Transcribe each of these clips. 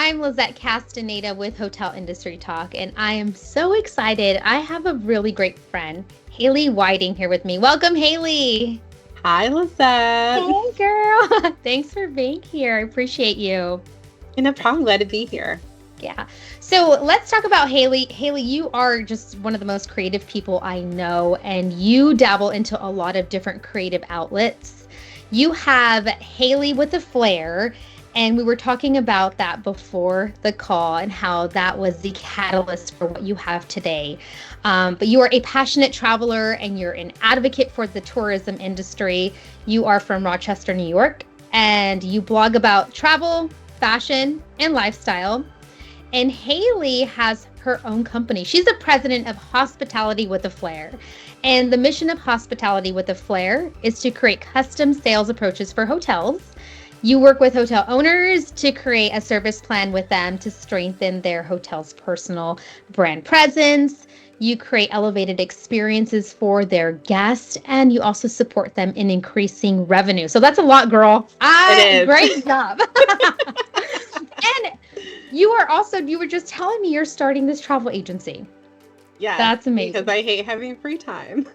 I'm Lizette Castaneda with Hotel Industry Talk, and I am so excited. I have a really great friend, Halee Whiting, here with me. Welcome, Halee. Hi, Lizette. Hey, girl. Thanks for being here. I appreciate you. No problem. Glad to be here. Yeah. So let's talk about Halee. Halee, you are just one of the most creative people I know, and you dabble into a lot of different creative outlets. You have Halee with a Flair, and we were talking about that before the call and how that was the catalyst for what you have today. But you are a passionate traveler and you're an advocate for the tourism industry. You are from Rochester, New York, and you blog about travel, fashion, and lifestyle. And Halee has her own company. She's the president of Hospitality with a Flair. And the mission of Hospitality with a Flair is to create custom sales approaches for hotels. You work with hotel owners to create a service plan with them to strengthen their hotel's personal brand presence. You create elevated experiences for their guests, and you also support them in increasing revenue. So that's a lot, girl. It is. Great job. And you were just telling me you're starting this travel agency. Yeah. That's amazing. Because I hate having free time.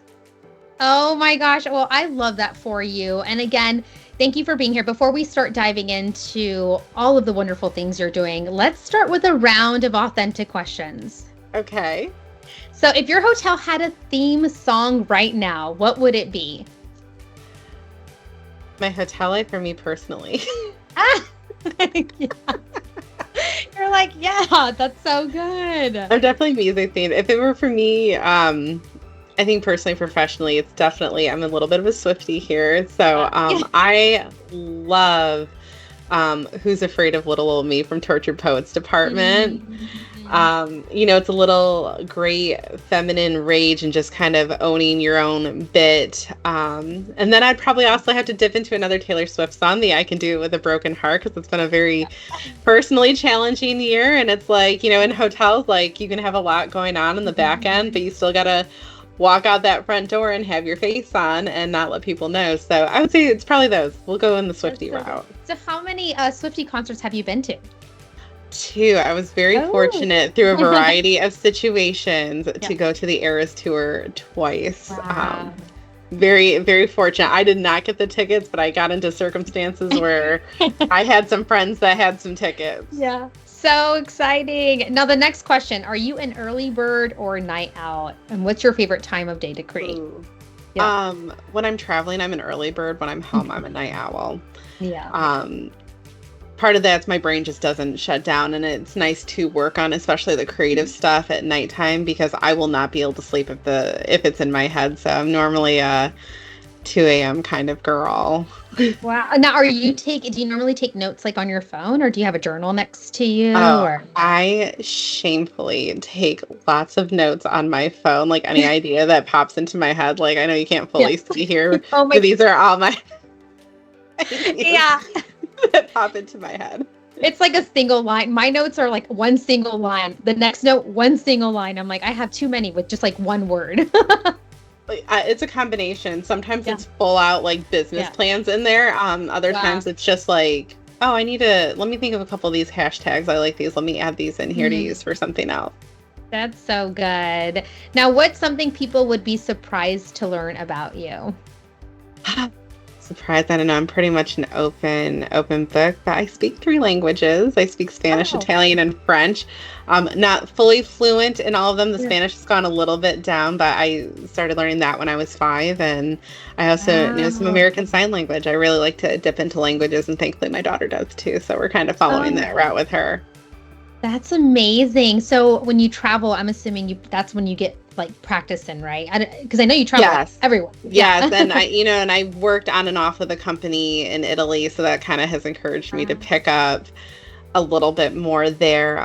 Oh my gosh. Well, I love that for you. And again, thank you for being here. Before we start diving into all of the wonderful things you're doing, let's start with a round of authentic questions. Okay. So if your hotel had a theme song right now, what would it be? My hotel life for me personally. Yeah. You're like, yeah, that's so good. I'm definitely music themed. If it were for me, I think personally, professionally, it's definitely, I'm a little bit of a Swiftie here. So I love Who's Afraid of Little Old Me from Tortured Poets Department. It's a little great feminine rage and just kind of owning your own bit. And then I'd probably also have to dip into another Taylor Swift song, the I Can Do It With a Broken Heart, because it's been a very personally challenging year. And it's like, in hotels, like you can have a lot going on in the back end, but you still got to walk out that front door and have your face on and not let people know. So I would say it's probably those. We'll go in the Swiftie route. So how many Swiftie concerts have you been to? 2. I was very fortunate through a variety of situations to go to the Eras tour twice. Wow. Very, very fortunate. I did not get the tickets, but I got into circumstances where I had some friends that had some tickets. Yeah. So exciting. Now the next question, are you an early bird or a night out? And what's your favorite time of day to create? Yeah. When I'm traveling, I'm an early bird. When I'm home, I'm a night owl. Yeah. Part of that's my brain just doesn't shut down, and it's nice to work on, especially the creative stuff at nighttime, because I will not be able to sleep if it's in my head. So I'm normally a 2 a.m. kind of girl. Wow. Now, do you normally take notes like on your phone, or do you have a journal next to you? I shamefully take lots of notes on my phone, like any idea that pops into my head. Like, I know you can't fully see here, but these are all my yeah. that pop into my head. It's like a single line. My notes are like one single line. The next note, one single line. I'm like, I have too many with just like one word. It's a combination. Sometimes it's full out like business plans in there. Other times it's just like, oh, let me think of a couple of these hashtags. I like these. Let me add these in here to use for something else. That's so good. Now, what's something people would be surprised to learn about you? Surprised. I don't know. I'm pretty much an open book, but I speak 3 languages. I speak Spanish, Italian, and French. Not fully fluent in all of them. The Spanish has gone a little bit down, but I started learning that when I was 5. And I also know some American Sign Language. I really like to dip into languages, and thankfully my daughter does too. So we're kind of following that route with her. That's amazing. So when you travel, I'm assuming that's when you get like practicing, right? Because I know you travel everywhere. Yes, and I worked on and off with a company in Italy, so that kind of has encouraged me to pick up a little bit more there.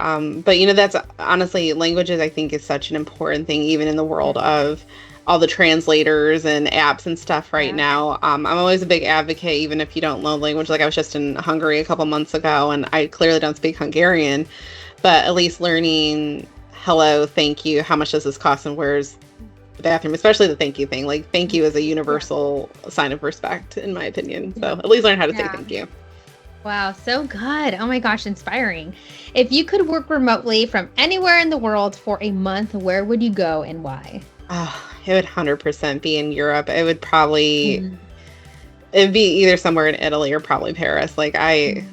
But that's honestly, languages I think is such an important thing, even in the world of all the translators and apps and stuff right now. I'm always a big advocate, even if you don't know language. Like I was just in Hungary a couple months ago, and I clearly don't speak Hungarian, but at least learning hello, thank you, how much does this cost, and where's the bathroom, especially the thank you thing. Like, thank you is a universal sign of respect, in my opinion. So at least learn how to say thank you. Wow, so good. Oh my gosh, inspiring. If you could work remotely from anywhere in the world for a month, where would you go and why? It would 100% be in Europe. Mm. It'd be either somewhere in Italy or probably Paris. Like Mm.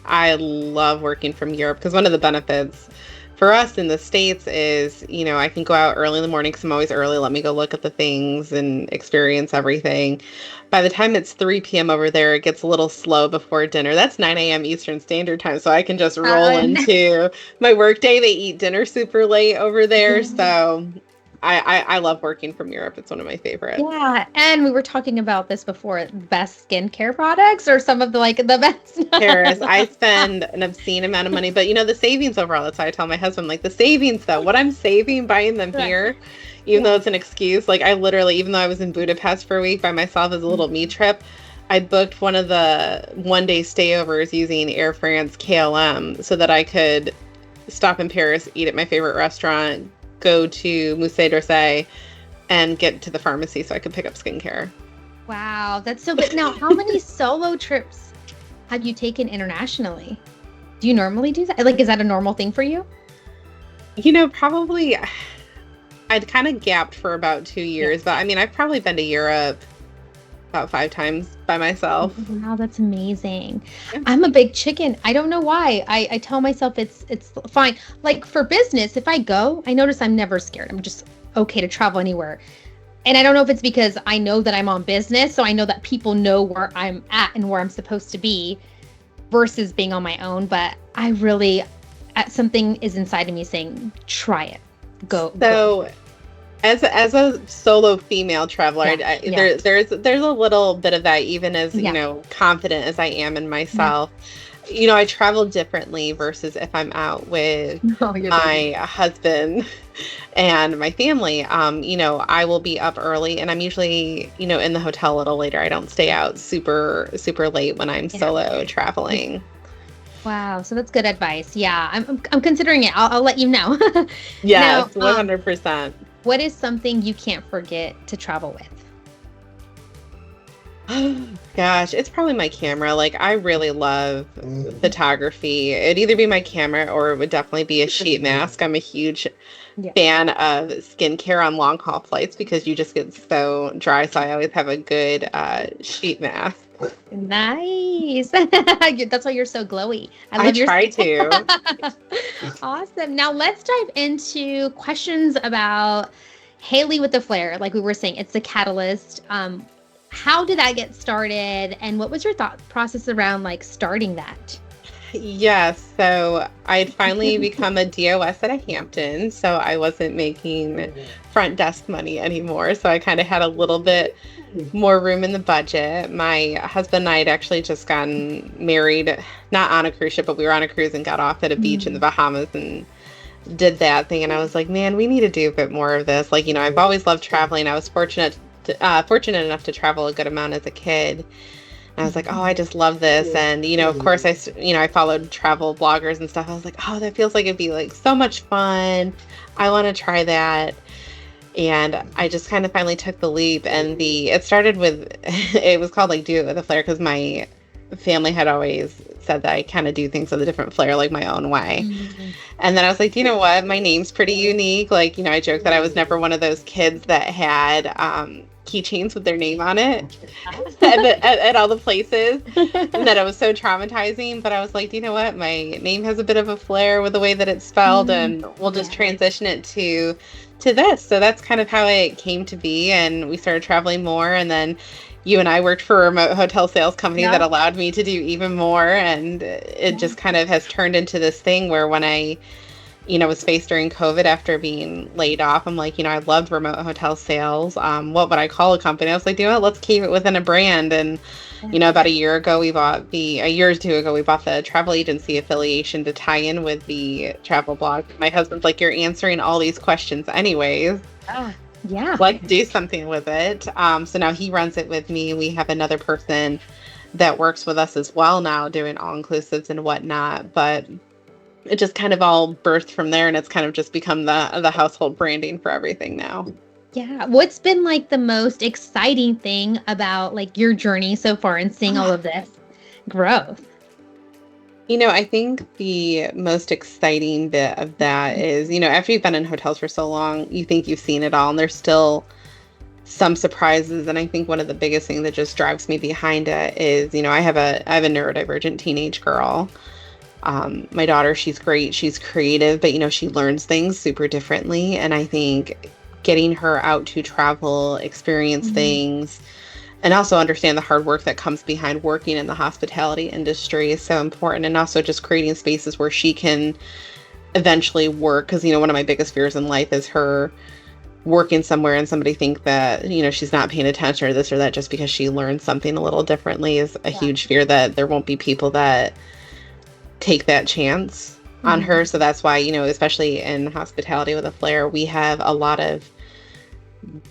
I love working from Europe because one of the benefits for us in the States is, I can go out early in the morning because I'm always early. Let me go look at the things and experience everything. By the time it's 3 p.m. over there, it gets a little slow before dinner. That's 9 a.m. Eastern Standard Time. So I can just roll Um, into my work day. They eat dinner super late over there. yeah. So I love working from Europe. It's one of my favorites. Yeah, and we were talking about this before, best skincare products or some of the like the best. Paris. I spend an obscene amount of money, but the savings overall. That's why I tell my husband, like the savings though, what I'm saving buying them Right. here, even though it's an excuse. Like I literally, even though I was in Budapest for a week by myself as a little me trip, I booked one of the 1 day stayovers using Air France KLM so that I could stop in Paris, eat at my favorite restaurant, go to Musée d'Orsay, and get to the pharmacy so I could pick up skincare. Wow, that's so good. Now, how many solo trips have you taken internationally? Do you normally do that? Like, is that a normal thing for you? Probably I'd kind of gapped for about 2 years, but I mean, I've probably been to Europe about 5 times by myself. Wow, that's amazing. Yeah. I'm a big chicken. I don't know why. I tell myself it's fine. Like for business, if I go, I notice I'm never scared. I'm just okay to travel anywhere. And I don't know if it's because I know that I'm on business, so I know that people know where I'm at and where I'm supposed to be versus being on my own. But I really, something is inside of me saying, try it. Go. So, as a solo female traveler, Yeah, yeah. there's a little bit of that, even as Yeah. confident as I am in Yeah. myself. I travel differently versus if I'm out with No, you're my husband and my family. I will be up early and I'm usually, in the hotel a little later. I don't stay out super, super late when I'm Yeah. solo traveling. Wow, so that's good advice. Yeah, I'm considering it. I'll let you know. Now, Yes, 100%. what is something you can't forget to travel with? Gosh, it's probably my camera. Like, I really love photography. It'd either be my camera or it would definitely be a sheet mask. I'm a huge Yeah. fan of skincare on long haul flights because you just get so dry. So I always have a good sheet mask. Nice. That's why you're so glowy. I I love your try to. Awesome. Now let's dive into questions about Halee with the Flair. Like we were saying, it's the catalyst. How did that get started, and what was your thought process around like starting that? Yes, so I'd finally become a DOS at a Hampton, so I wasn't making front desk money anymore. So I kind of had a little bit more room in the budget. My husband and I had actually just gotten married, not on a cruise ship, but we were on a cruise and got off at a beach in the Bahamas and did that thing. And I was like, man, we need to do a bit more of this. Like, I've always loved traveling. I was fortunate enough to travel a good amount as a kid. And I was like, oh, I just love this. And, of course, I followed travel bloggers and stuff. I was like, oh, that feels like it'd be like so much fun. I want to try that. And I just kind of finally took the leap. And it started with, it was called like Do It with a Flair because my family had always said that I kind of do things with a different flair, like my own way. Mm-hmm. And then I was like, you know what? My name's pretty unique. Like, I joke that I was never one of those kids that had keychains with their name on it at all the places, and that it was so traumatizing. But I was like, you know what? My name has a bit of a flair with the way that it's spelled, and we'll just transition it to this. So that's kind of how it came to be, and we started traveling more, and then you and I worked for a remote hotel sales company that allowed me to do even more, and it just kind of has turned into this thing where when I was faced during COVID after being laid off, I'm like, I loved remote hotel sales. What would I call a company? I was like, let's keep it within a brand. And, about a year or two ago, we bought the travel agency affiliation to tie in with the travel blog. My husband's like, you're answering all these questions anyways. Oh, yeah. Let's do something with it. So now he runs it with me. We have another person that works with us as well now doing all inclusives and whatnot. But it just kind of all birthed from there, and it's kind of just become the household branding for everything now. Yeah. What's been like the most exciting thing about like your journey so far and seeing all of this growth? I think the most exciting bit of that is, after you've been in hotels for so long, you think you've seen it all, and there's still some surprises. And I think one of the biggest things that just drives me behind it is, I have a neurodivergent teenage girl. My daughter, she's great, she's creative, but she learns things super differently. And I think getting her out to travel, experience things, and also understand the hard work that comes behind working in the hospitality industry is so important. And also just creating spaces where she can eventually work. Because, one of my biggest fears in life is her working somewhere and somebody think that, she's not paying attention or this or that just because she learned something a little differently is a huge fear that there won't be people that take that chance on her. So that's why, especially in hospitality with a Flair, we have a lot of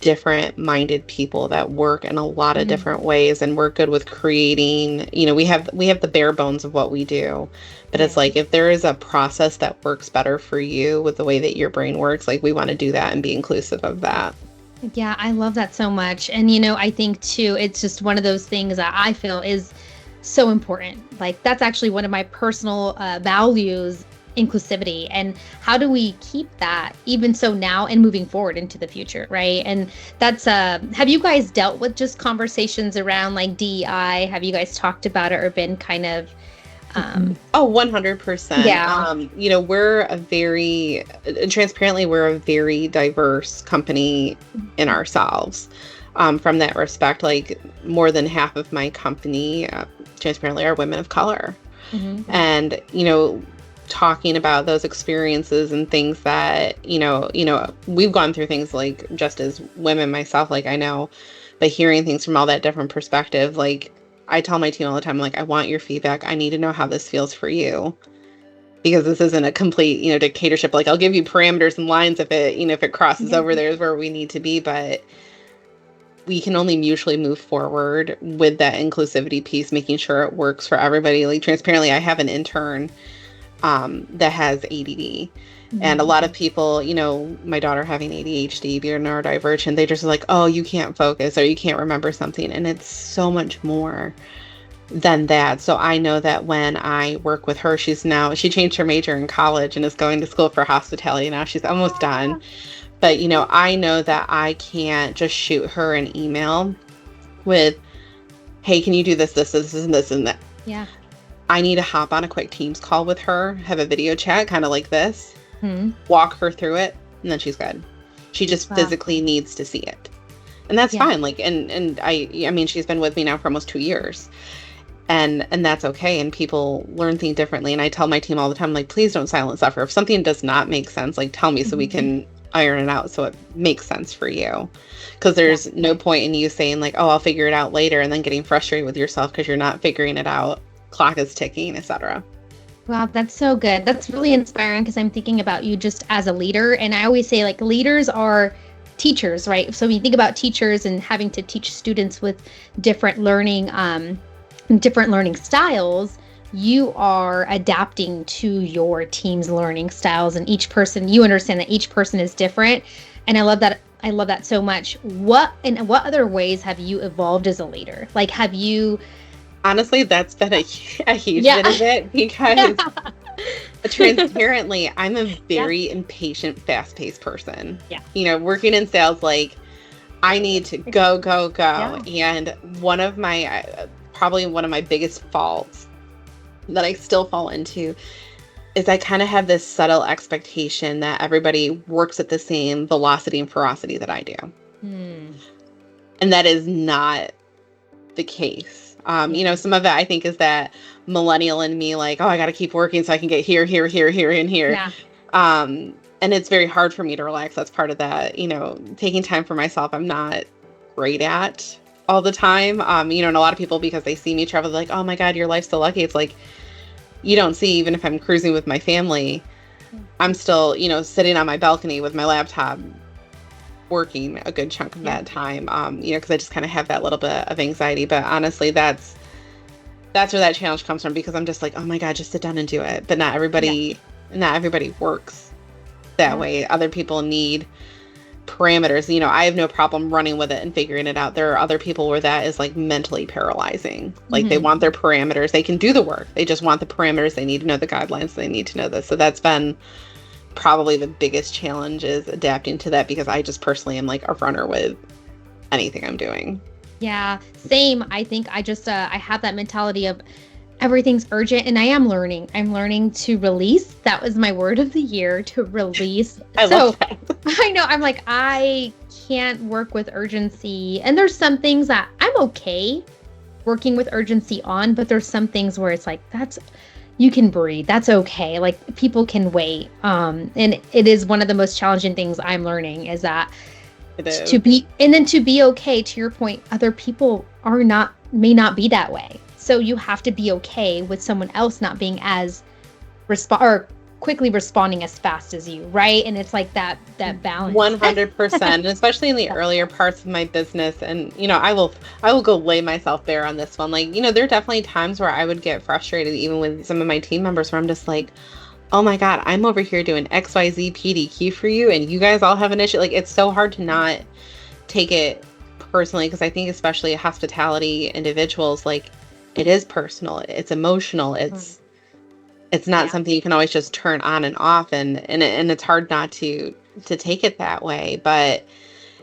different minded people that work in a lot of different ways, and we're good with creating, we have the bare bones of what we do, but it's like if there is a process that works better for you with the way that your brain works, like we want to do that and be inclusive of that. Yeah, I love that so much. And I think too, it's just one of those things that I feel is so important. Like that's actually one of my personal values, inclusivity. And how do we keep that even so now and moving forward into the future, right? And that's have you guys dealt with just conversations around like DEI? Have you guys talked about it or been kind of 100%. Yeah. We're a very transparently, we're a very diverse company in ourselves. From that respect, like more than half of my company, transparently, are women of color. And, talking about those experiences and things that, we've gone through things like just as women myself, like I know, but hearing things from all that different perspective, like I tell my team all the time, like, I want your feedback. I need to know how this feels for you, because this isn't a complete, dictatorship. Like I'll give you parameters and lines if it crosses over there is where we need to be, but we can only mutually move forward with that inclusivity piece, making sure it works for everybody. Like transparently, I have an intern that has ADD. And a lot of people, my daughter having ADHD, being neurodivergent, they just like, oh, you can't focus or you can't remember something. And it's so much more than that. So I know that when I work with her, she changed her major in college and is going to school for hospitality now. She's almost done. But, I know that I can't just shoot her an email with, hey, can you do this, and this, and that? Yeah. I need to hop on a quick Teams call with her, have a video chat, kind of like this, walk her through it, and then she's good. She just physically needs to see it. And that's fine. Like, and I mean, she's been with me now for almost 2 years. And that's okay. And people learn things differently. And I tell my team all the time, like, please don't silent suffer. If something does not make sense, like, tell me so we can iron it out so it makes sense for you. Because there's no point in you saying, like, oh, I'll figure it out later, and then getting frustrated with yourself because you're not figuring it out. Clock is ticking, etc. Wow, that's so good. That's really inspiring, because I'm thinking about you just as a leader. And I always say, like, leaders are teachers, right? So when you think about teachers and having to teach students with different learning styles, you are adapting to your team's learning styles, and each person, you understand that each person is different. And I love that. I love that so much. What other ways have you evolved as a leader? Like, have you... Honestly, that's been a huge bit of it, because transparently, I'm a very impatient, fast-paced person. Yeah. Working in sales, like, I need to go. And one of my, probably one of my biggest faults that I still fall into is I kind of have this subtle expectation that everybody works at the same velocity and ferocity that I do. And that is not the case. Some of it I think is that millennial in me, like, oh, I got to keep working so I can get here, and here. Yeah. And it's very hard for me to relax. That's part of that, taking time for myself. I'm not great at all the time. And a lot of people, because they see me travel, they're like, oh my God, your life's so lucky. It's like, you don't see, even if I'm cruising with my family, I'm still, sitting on my balcony with my laptop, working a good chunk of that time, because I just kind of have that little bit of anxiety. But honestly, that's where that challenge comes from, because I'm just like, oh my God, just sit down and do it. But not everybody works that way. Other people need parameters, you know, I have no problem running with it and figuring it out. There are other people where that is like mentally paralyzing. Like they want their parameters. They can do the work. They just want the parameters. They need to know the guidelines. They need to know this. So that's been probably the biggest challenge, is adapting to that, because I just personally am like a runner with anything I'm doing. Yeah, same. I think I just, I have that mentality of everything's urgent, and I am learning. I'm learning to release. That was my word of the year, to release. I love that. I know, I'm like, I can't work with urgency. And there's some things that I'm okay working with urgency on, but there's some things where it's like, you can breathe. That's okay. Like, people can wait. And it is one of the most challenging things I'm learning, is that to be okay, to your point, other people may not be that way. So you have to be okay with someone else not being as quickly responding as fast as you, right? And it's like that balance. 100%, and especially in the earlier parts of my business. And, you know, I will go lay myself bare on this one. Like, you know, there are definitely times where I would get frustrated, even with some of my team members, where I'm just like, oh my God, I'm over here doing XYZ PDQ for you, and you guys all have an issue. Like, it's so hard to not take it personally, because I think especially hospitality individuals, like, it is personal, it's emotional, it's not something you can always just turn on and off, and it's hard not to take it that way. But,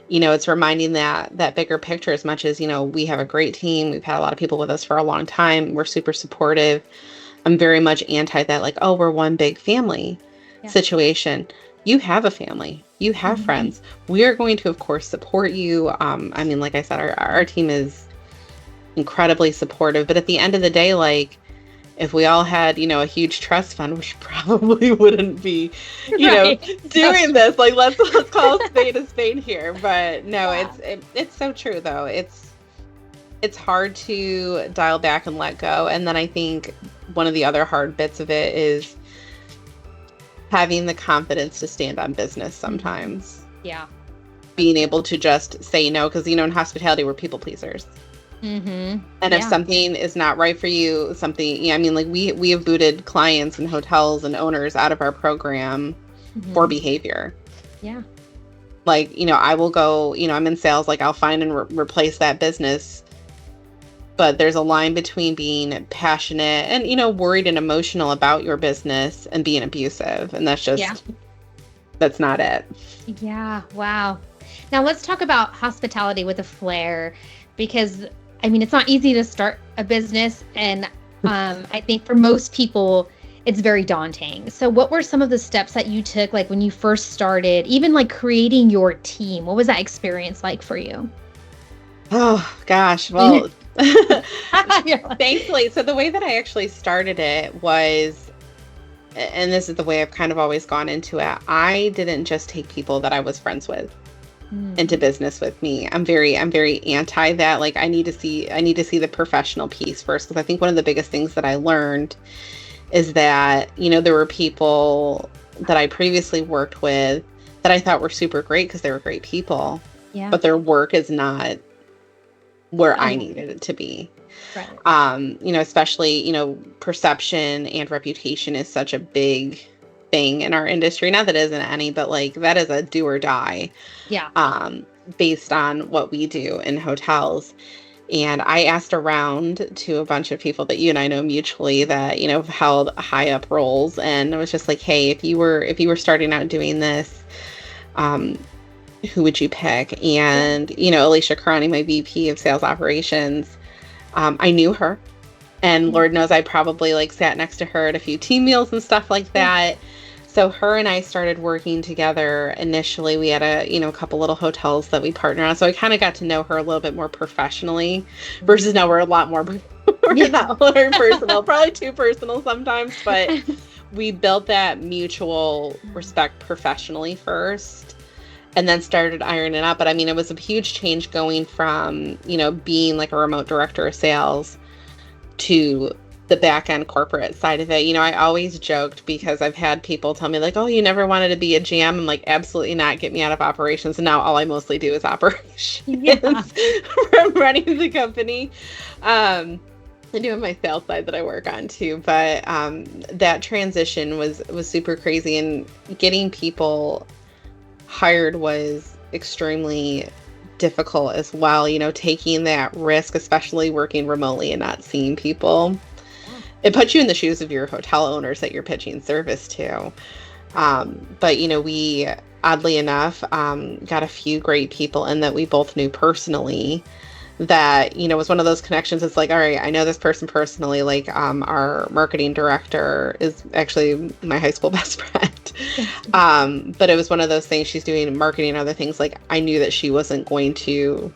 you know, it's reminding that bigger picture. As much as, you know, we have a great team, we've had a lot of people with us for a long time, we're super supportive. I'm very much anti that, like, oh, we're one big family situation. You have a family, you have friends. We are going to, of course, support you. I mean, like I said, our team is incredibly supportive, but at the end of the day, like, if we all had, you know, a huge trust fund, we probably wouldn't be, you know, doing this. Like, let's call a spade here. But no, it's so true though. It's hard to dial back and let go. And then I think one of the other hard bits of it is having the confidence to stand on business sometimes. Yeah. Being able to just say no, because, you know, in hospitality, we're people pleasers. And if something is not right for you, I mean, like, we have booted clients and hotels and owners out of our program for behavior. Yeah. Like, you know, I will go, you know, I'm in sales, like, I'll find and replace that business. But there's a line between being passionate and, you know, worried and emotional about your business and being abusive. And that's just, that's not it. Yeah. Wow. Now let's talk about hospitality with a flair, because I mean, it's not easy to start a business. And I think for most people, it's very daunting. So what were some of the steps that you took, like when you first started, even like creating your team? What was that experience like for you? Oh, gosh. Well, thankfully, so the way that I actually started it was, and this is the way I've kind of always gone into it, I didn't just take people that I was friends with into business with me. I'm very anti that. Like, I need to see the professional piece first, because I think one of the biggest things that I learned is that, you know, there were people that I previously worked with that I thought were super great because they were great people, but their work is not where I needed it to be. Right. You know, especially, you know, perception and reputation is such a big thing in our industry. Not that it isn't any, but like, that is a do or die. Based on what we do in hotels. And I asked around to a bunch of people that you and I know mutually that, you know, have held high up roles, and I was just like, hey, if you were starting out doing this, who would you pick? And, you know, Alicia Karani, my VP of sales operations, I knew her, and Lord knows I probably like sat next to her at a few team meals and stuff like that. So her and I started working together. Initially, we had a couple little hotels that we partnered on. So I kind of got to know her a little bit more professionally, versus now we're a lot more not very personal, probably too personal sometimes, but we built that mutual respect professionally first, and then started ironing it out. But I mean, it was a huge change going from, you know, being like a remote director of sales to the back end corporate side of it. You know, I always joked, because I've had people tell me like, oh, you never wanted to be a GM. I'm like, absolutely not. Get me out of operations. And now all I mostly do is operations from running the company. I do have my sales side that I work on too, but that transition was super crazy, and getting people hired was extremely difficult as well, taking that risk, especially working remotely and not seeing people. Yeah. It puts you in the shoes of your hotel owners that you're pitching service to. But, we, oddly enough, got a few great people in that we both knew personally that, was one of those connections. It's like, all right, I know this person personally. Like, our marketing director is actually my high school best friend. But it was one of those things. She's doing marketing and other things. Like, I knew that she wasn't going to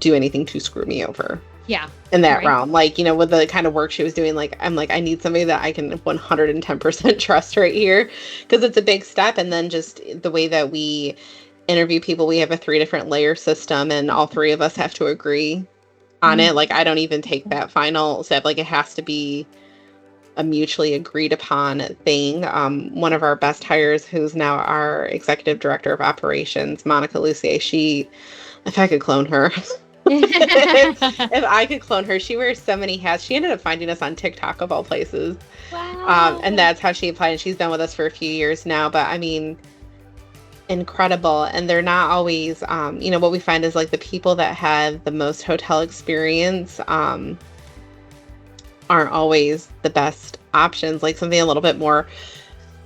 do anything to screw me over. Yeah. In that realm. Like, with the kind of work she was doing, like, I'm like, I need somebody that I can 110% trust right here, because it's a big step. And then just the way that we interview people, we have a 3 different layer system, and all 3 of us have to agree on it. Like, I don't even take that final step. Like, it has to be a mutually agreed upon thing. One of our best hires, who's now our executive director of operations, Monica Lucier, if I could clone her, if I could clone her, she wears so many hats. She ended up finding us on TikTok, of all places. Wow. And that's how she applied. And she's been with us for a few years now. But I mean, incredible. And they're not always, what we find is like the people that have the most hotel experience aren't always the best options. Like something a little bit more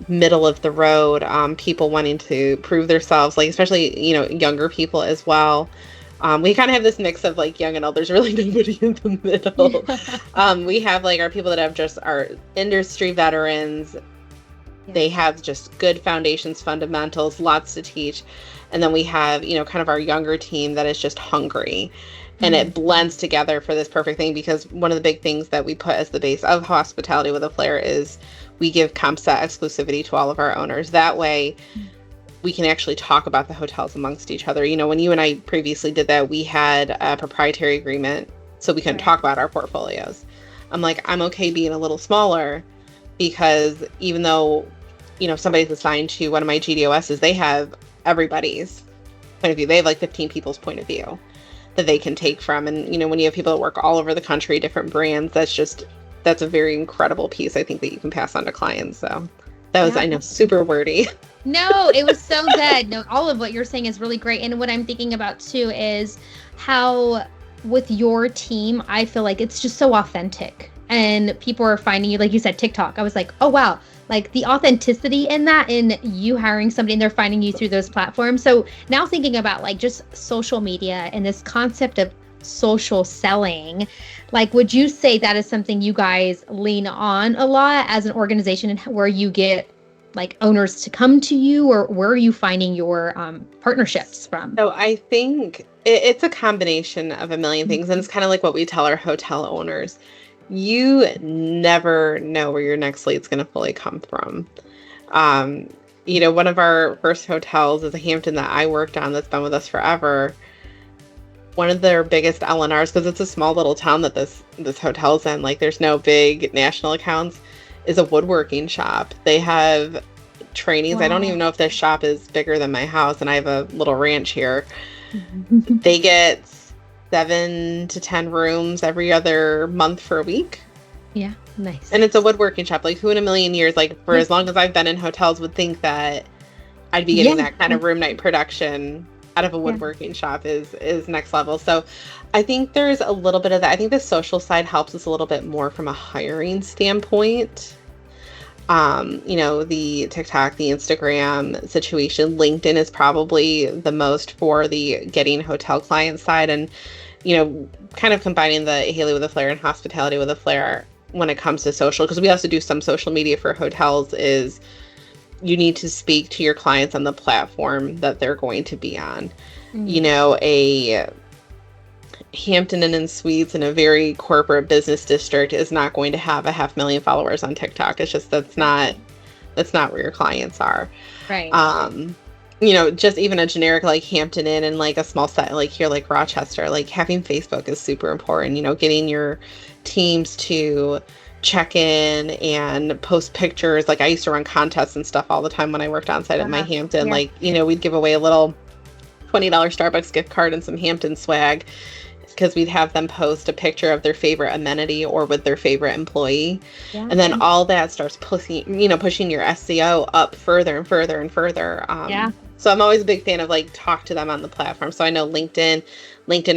middle of the road, people wanting to prove themselves, like especially, younger people as well. We kind of have this mix of like young and old. There's really nobody in the middle. We have like our people that have just our industry veterans. Yeah. They have just good foundations, fundamentals, lots to teach. And then we have, kind of our younger team that is just hungry. And it blends together for this perfect thing, because one of the big things that we put as the base of hospitality with a Flair is we give comp set exclusivity to all of our owners. That way we can actually talk about the hotels amongst each other. When you and I previously did that, we had a proprietary agreement, so we couldn't talk about our portfolios. I'm like, I'm okay being a little smaller, because even though, somebody's assigned to one of my GDOSs, they have everybody's point of view. They have like 15 people's point of view that they can take from. And, when you have people that work all over the country, different brands, that's a very incredible piece, I think, that you can pass on to clients. So that was, I know, super wordy. No, it was so good. No, all of what you're saying is really great. And what I'm thinking about too is how with your team, I feel like it's just so authentic, and people are finding you, like you said, TikTok. I was like, oh, wow. Like the authenticity in that, in you hiring somebody and they're finding you through those platforms. So now thinking about like just social media and this concept of social selling, like, would you say that is something you guys lean on a lot as an organization, and where you get like owners to come to you, or where are you finding your partnerships from? So I think it's a combination of a million things. And it's kind of like what we tell our hotel owners. You never know where your next lead's going to fully come from. One of our first hotels is a Hampton that I worked on that's been with us forever. One of their biggest L&Rs, because it's a small little town that this hotel's in, like there's no big national accounts, is a woodworking shop. They have trainings. Wow. I don't even know if this shop is bigger than my house, and I have a little ranch here. They get 7 to 10 rooms every other month for a week. Yeah, nice. And it's a woodworking shop. Like, who in a million years, like for as long as I've been in hotels, would think that I'd be getting that kind of room night production out of a woodworking shop is next level. So I think there's a little bit of that. I think the social side helps us a little bit more from a hiring standpoint. The TikTok, the Instagram situation. LinkedIn is probably the most for the getting hotel client side, and kind of combining the Halee with a Flair and hospitality with a Flair when it comes to social, because we also do some social media for hotels. Is you need to speak to your clients on the platform that they're going to be on. A Hampton Inn & Suites in a very corporate business district is not going to have 500,000 followers on TikTok. It's just that's not where your clients are. Right. Just even a generic like Hampton Inn and like a small set like here, like Rochester, like having Facebook is super important. Getting your teams to check in and post pictures. Like I used to run contests and stuff all the time when I worked on site at my Hampton. Yeah. Like, we'd give away a little $20 Starbucks gift card and some Hampton swag, because we'd have them post a picture of their favorite amenity or with their favorite employee. Yeah. And then all that starts pushing your SEO up further and further and further. So I'm always a big fan of like talk to them on the platform. So I know LinkedIn,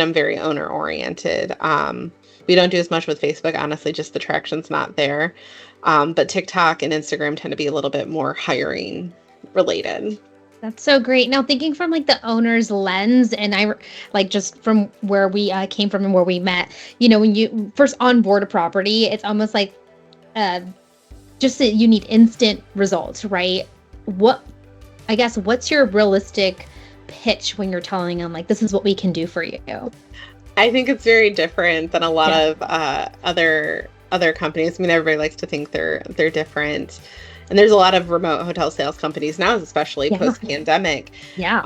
I'm very owner oriented. We don't do as much with Facebook, honestly, just the traction's not there. But TikTok and Instagram tend to be a little bit more hiring related. That's so great. Now, thinking from like the owner's lens, and I like just from where we came from and where we met, when you first onboard a property, it's almost like just that you need instant results, right? What's your realistic pitch when you're telling them like, this is what we can do for you? I think it's very different than a lot of other companies. I mean, everybody likes to think they're different. And there's a lot of remote hotel sales companies now, especially post-pandemic. Yeah.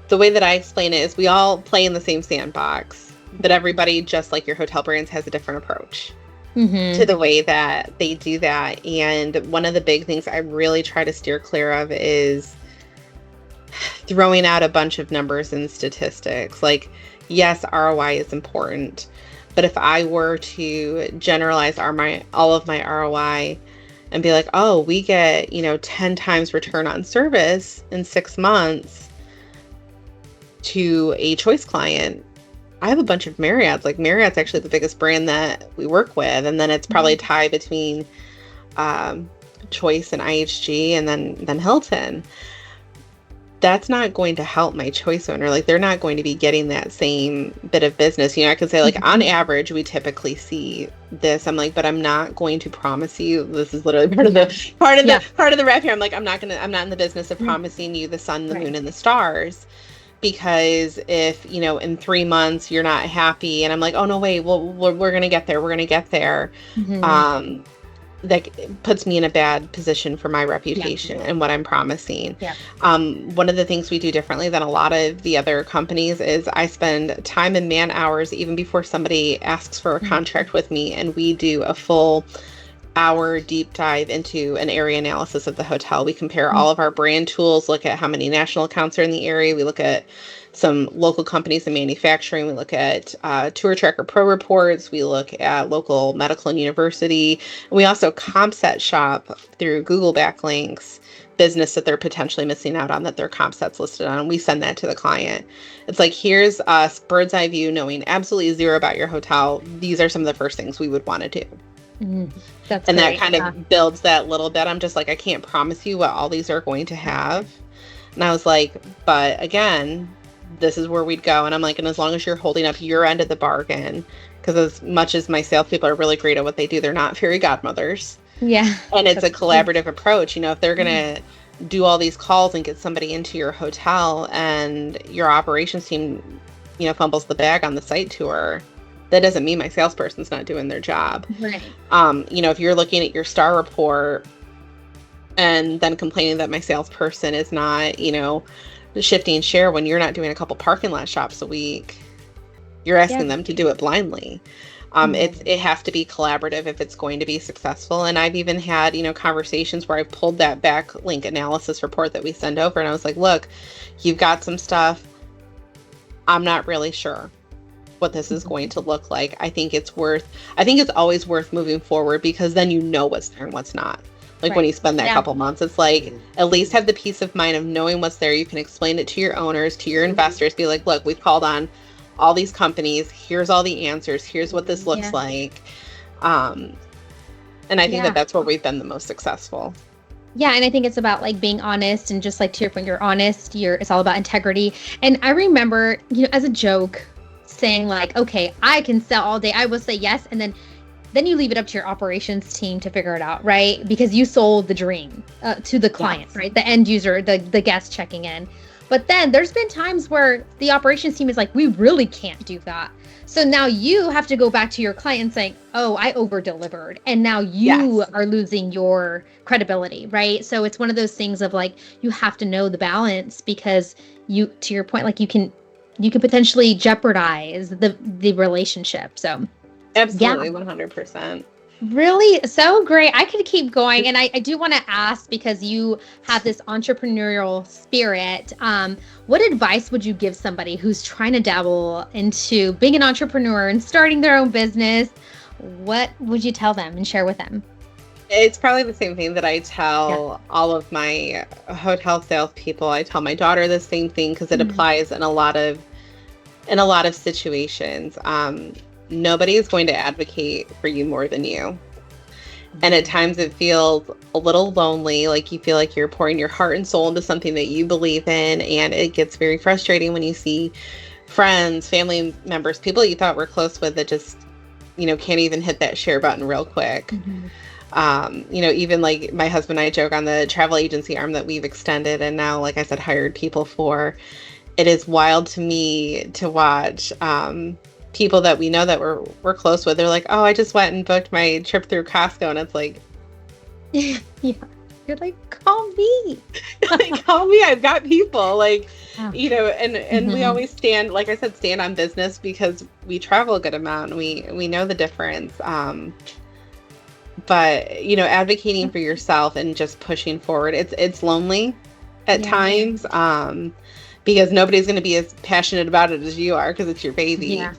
The way that I explain it is we all play in the same sandbox, but everybody, just like your hotel brands, has a different approach to the way that they do that. And one of the big things I really try to steer clear of is throwing out a bunch of numbers and statistics. Like, yes, ROI is important, but if I were to generalize all of my ROI and be like, oh, we get, 10 times return on service in 6 months to a Choice client. I have a bunch of Marriott's. Like, Marriott's actually the biggest brand that we work with. And then it's probably a tie between Choice and IHG and then Hilton. That's not going to help my Choice owner. Like, they're not going to be getting that same bit of business. I could say, like, on average, we typically see this. I'm like, but I'm not going to promise you. This is literally part of the rep here. I'm like, I'm not in the business of promising you the sun, the moon, and the stars. Because if, in 3 months you're not happy, and I'm like, oh no, wait, well, we're going to get there. We're going to get there. That puts me in a bad position for my reputation and what I'm promising. One of the things we do differently than a lot of the other companies is I spend time and man hours even before somebody asks for a contract with me, and we do a full hour deep dive into an area analysis of the hotel. We compare all of our brand tools, look at how many national accounts are in the area. We look at some local companies in manufacturing. We look at Tour Tracker Pro reports. We look at local medical and university. And we also comp set shop through Google backlinks business that they're potentially missing out on that their comp set's listed on. And we send that to the client. It's like, here's us, bird's eye view, knowing absolutely zero about your hotel. These are some of the first things we would want to do. That's and great. That kind of builds that little bit. I'm just like, I can't promise you what all these are going to have. And I was like, but again, this is where we'd go. And I'm like, and as long as you're holding up your end of the bargain, because as much as my salespeople are really great at what they do, they're not fairy godmothers. Yeah. And it's a collaborative approach. If they're going to do all these calls and get somebody into your hotel and your operations team, fumbles the bag on the site tour, that doesn't mean my salesperson's not doing their job. Right. If you're looking at your star report and then complaining that my salesperson is not, shifting share when you're not doing a couple parking lot shops a week, you're asking them to do it blindly. It has to be collaborative if it's going to be successful. And I've even had, conversations where I've pulled that backlink analysis report that we send over. And I was like, look, you've got some stuff. I'm not really sure what this is going to look like. I think it's always worth moving forward, because then you know what's there and what's not. Like when you spend that couple months, it's like, at least have the peace of mind of knowing what's there. You can explain it to your owners, to your investors, be like, look, we've called on all these companies. Here's all the answers. Here's what this looks like. And I think that's where we've been the most successful. Yeah. And I think it's about like being honest, and just like to your point, you're honest, it's all about integrity. And I remember, as a joke, saying like, okay, I can sell all day. I will say yes. And then you leave it up to your operations team to figure it out, right? Because you sold the dream to the client, right? The end user, the guest checking in. But then there's been times where the operations team is like, we really can't do that. So now you have to go back to your client and saying, oh, I over-delivered. And now you are losing your credibility, right? So it's one of those things of like, you have to know the balance, because to your point, like you can potentially jeopardize the relationship. So absolutely, 100%. Really so great. I could keep going. And I do want to ask, because you have this entrepreneurial spirit, what advice would you give somebody who's trying to dabble into being an entrepreneur and starting their own business? What would you tell them and share with them? It's probably the same thing that I tell all of my hotel salespeople. I tell my daughter the same thing because it applies in a lot of situations. Nobody is going to advocate for you more than you. And at times it feels a little lonely, like you feel like you're pouring your heart and soul into something that you believe in. And it gets very frustrating when you see friends, family members, people you thought were close with that just, can't even hit that share button real quick. Even like my husband and I joke on the travel agency arm that we've extended and now, like I said, hired people for. It is wild to me to watch people that we know that we're close with. They're like, oh, I just went and booked my trip through Costco. And it's like, yeah, you're like, call me. Like, call me. I've got people like, and we always stand on business because we travel a good amount and we know the difference. But, advocating for yourself and just pushing forward, it's lonely at times. Because nobody's going to be as passionate about it as you are because it's your baby. Yeah.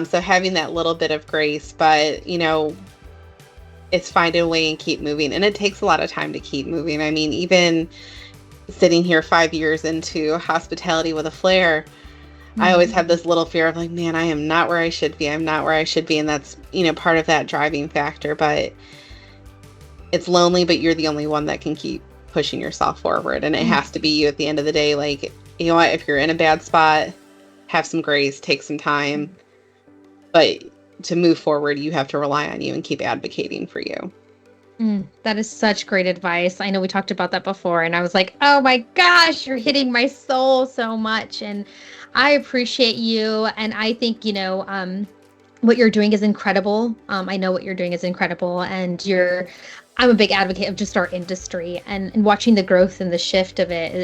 So having that little bit of grace, but, it's find a way and keep moving. And it takes a lot of time to keep moving. I mean, even sitting here 5 years into hospitality with a Flair, I always have this little fear of like, man, I am not where I should be. I'm not where I should be. And that's, part of that driving factor. But it's lonely, but you're the only one that can keep pushing yourself forward. And it has to be you at the end of the day. Like, you know what, if you're in a bad spot, have some grace, take some time. But to move forward, you have to rely on you and keep advocating for you. That is such great advice. I know we talked about that before, and I was like, oh my gosh, you're hitting my soul so much. And I appreciate you. And I think, what you're doing is incredible. I know what you're doing is incredible. And I'm a big advocate of just our industry and watching the growth and the shift of it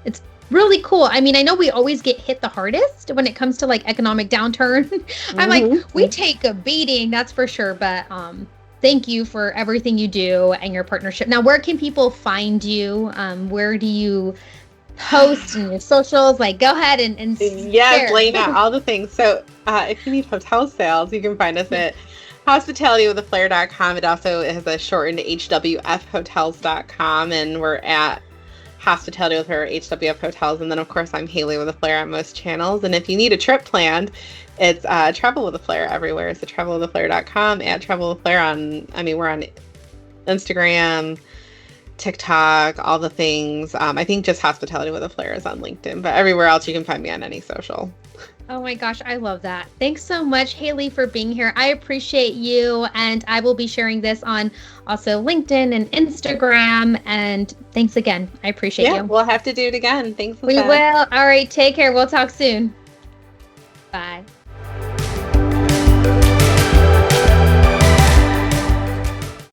it's really cool. I mean, I know we always get hit the hardest when it comes to like economic downturn. I'm like, we take a beating, that's for sure. But thank you for everything you do and your partnership. Now, where can people find you? Where do you post in your socials? Like, go ahead and yes, laying out all the things. So if you need hotel sales, you can find us at hospitalitywithaflair.com. It also has a shortened hwfhotels.com, and we're at Hospitality with Her, HWF Hotels. And then, of course, I'm Halee with a Flair on most channels. And if you need a trip planned, it's Travel with a Flair everywhere. So travelwithaflair.com, at Travel with Flair we're on Instagram, TikTok, all the things. I think just Hospitality with a Flair is on LinkedIn, but everywhere else you can find me on any social. Oh my gosh, I love that. Thanks so much, Halee, for being here. I appreciate you, and I will be sharing this on also LinkedIn and Instagram. And thanks again. I appreciate you. We'll have to do it again. Thanks. We will. All right, take care. We'll talk soon. Bye.